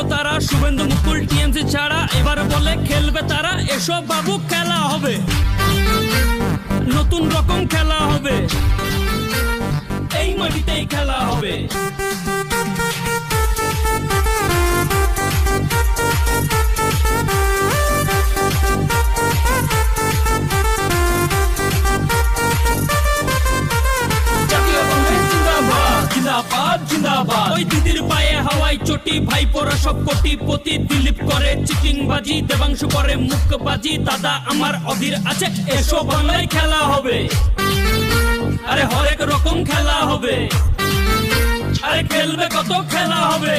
করলো তারা, শুভেন্দু মুকুল টিএমসি ছাড়া, এবার বলে খেলবে তারা। এসব বাবু খেলা হবে, নতুন রকম খেলা হবে, এই মাটিতেই খেলা হবে। ওই দিদির পায়ে হাওয়াই চটি, ভাই পরা সব কোটিপতি। দিলীপ করে চিটিংবাজি, দেবাংশু করে মুখবাজি, দাদা আমার অধীর আছে। এসো বাংলায় খেলা হবে, আরে হরেক রকম খেলা হবে, আরে খেলবে কত খেলা হবে।